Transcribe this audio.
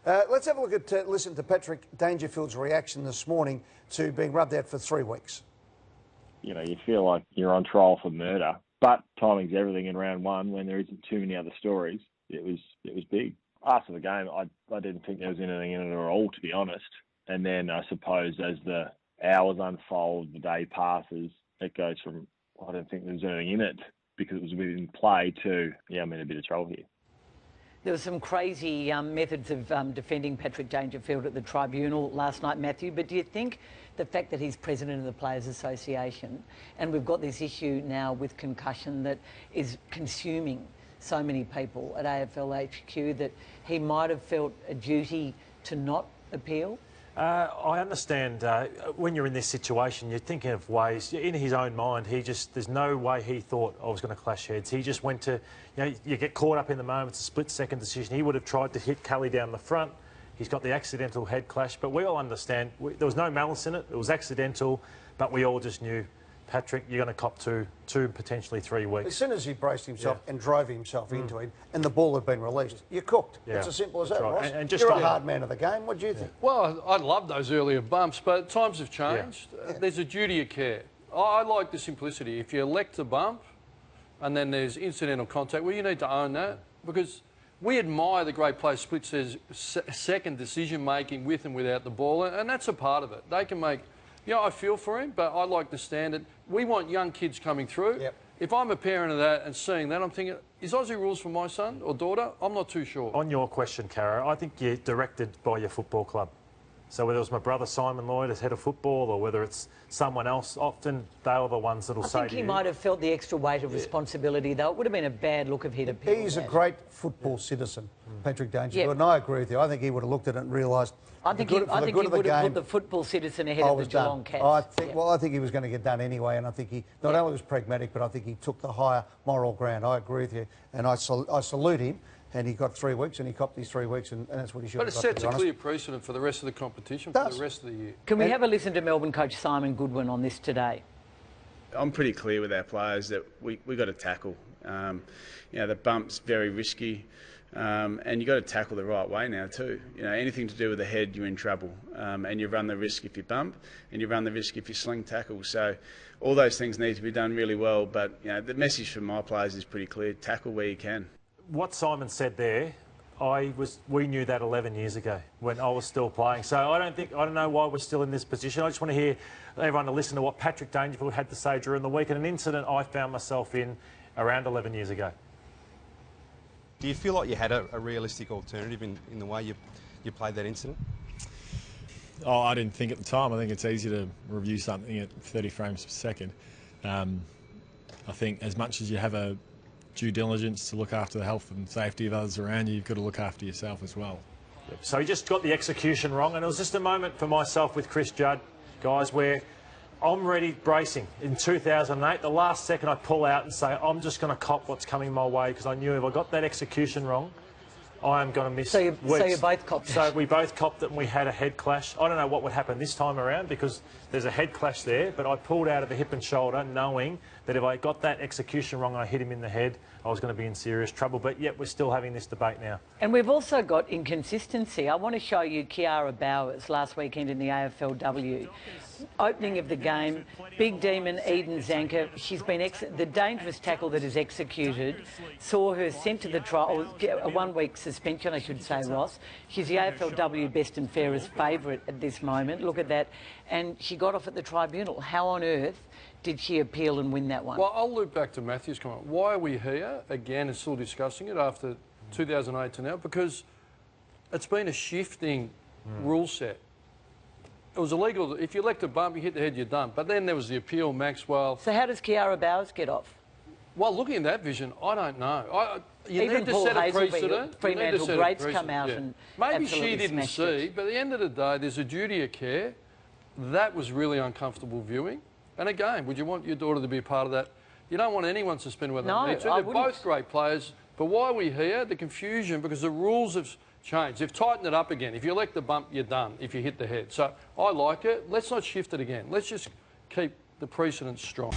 Let's have a look at, listen to Patrick Dangerfield's reaction this morning to being rubbed out for 3 weeks. You know, you feel like you're on trial for murder, but timing's everything in round one when there isn't too many other stories. It was big. After the game, I didn't think there was anything in it at all, to be honest. And then I suppose as the hours unfold, the day passes, it goes from, I don't think there's anything in it because it was within play to, yeah, I'm in a bit of trouble here. There were some crazy methods of defending Patrick Dangerfield at the tribunal last night, Matthew, but do you think the fact that he's president of the Players Association and we've got this issue now with concussion that is consuming so many people at AFL HQ that he might have felt a duty to not appeal? I understand when you're in this situation, you're thinking of ways, in his own mind, there's no way he thought I was going to clash heads. He just went to, you get caught up in the moment, it's a split-second decision. He would have tried to hit Cully down the front. He's got the accidental head clash, but we all understand, there was no malice in it, it was accidental, but we all just knew, Patrick, you're going to cop two, potentially 3 weeks. As soon as he braced himself and drove himself into it and the ball had been released, you're cooked. Yeah. It's as simple as that, Ross. And just you're a hard man of the game. What do you think? Well, I love those earlier bumps, but times have changed. Yeah. There's a duty of care. I like the simplicity. If you elect to bump and then there's incidental contact, well, you need to own that because we admire the great play split-second decision-making with and without the ball, and that's a part of it. They can make... I feel for him, but I like the standard. We want young kids coming through. Yep. If I'm a parent of that and seeing that, I'm thinking, is Aussie rules for my son or daughter? I'm not too sure. On your question, Caro, I think you're directed by your football club. So whether it was my brother Simon Lloyd as head of football or whether it's someone else, often they're the ones that'll say to you... I think he might have felt the extra weight of responsibility, though. It would have been a bad look if he'd appealed. He's a great football citizen, Patrick Dangerfield, and I agree with you. I think he would have looked at it and realised... I think he would have put the football citizen ahead of the Geelong Cats. I think he was going to get done anyway, and I think he not only was pragmatic, but I think he took the higher moral ground. I agree with you, and I salute him. And he got 3 weeks, and he copped these 3 weeks, and that's what he should have got. But it sets a clear precedent for the rest of the competition, for the rest of the year. Can we have a listen to Melbourne coach Simon Goodwin on this today? I'm pretty clear with our players that we got to tackle. The bump's very risky, and you got to tackle the right way now too. Anything to do with the head, you're in trouble, and you run the risk if you bump, and you run the risk if you sling tackle. So all those things need to be done really well. But the message from my players is pretty clear: tackle where you can. What Simon said there, we knew that 11 years ago when I was still playing. So I don't know why we're still in this position. I just want to hear everyone to listen to what Patrick Dangerfield had to say during the week and an incident I found myself in around 11 years ago. Do you feel like you had a realistic alternative in the way you played that incident? Oh, I didn't think at the time. I think it's easy to review something at 30 frames per second. I think as much as you have a due diligence to look after the health and safety of others around you, you've got to look after yourself as well. So he just got the execution wrong, and it was just a moment for myself with Chris Judd, guys, where I'm ready bracing. In 2008, the last second I pull out and say, I'm just going to cop what's coming my way, because I knew if I got that execution wrong, I am going to miss weeks. So you both copped it? So we both copped it and we had a head clash. I don't know what would happen this time around because there's a head clash there, but I pulled out of the hip and shoulder knowing that if I got that execution wrong, I hit him in the head, I was going to be in serious trouble. But yet we're still having this debate now. And we've also got inconsistency. I want to show you Kiara Bowers last weekend in the AFLW. Opening of the game, Big Demon Eden Zanker, she's been the dangerous tackle that is executed, saw her sent to the trial, a 1 week suspension, I should say, Ross. She's the AFLW best and fairest favourite at this moment. Look at that. And she got off at the tribunal. How on earth did she appeal and win that one? Well, I'll loop back to Matthew's comment. Why are we here again and still discussing it after 2008 to now? Because it's been a shifting rule set. It was illegal. If you elect a bump, you hit the head, you're done. But then there was the appeal, Maxwell. So how does Kiara Bowers get off? Well, looking at that vision, I don't know. You Even need to Paul set a precedent. Fremantle greats come out and maybe she didn't see, but at the end of the day, there's a duty of care. That was really uncomfortable viewing. And again, would you want your daughter to be a part of that? You don't want anyone suspended whether they need to. They're both great players. But why are we here? The confusion, because the rules have changed. They've tightened it up again. If you elect the bump, you're done if you hit the head. So I like it. Let's not shift it again. Let's just keep the precedent strong.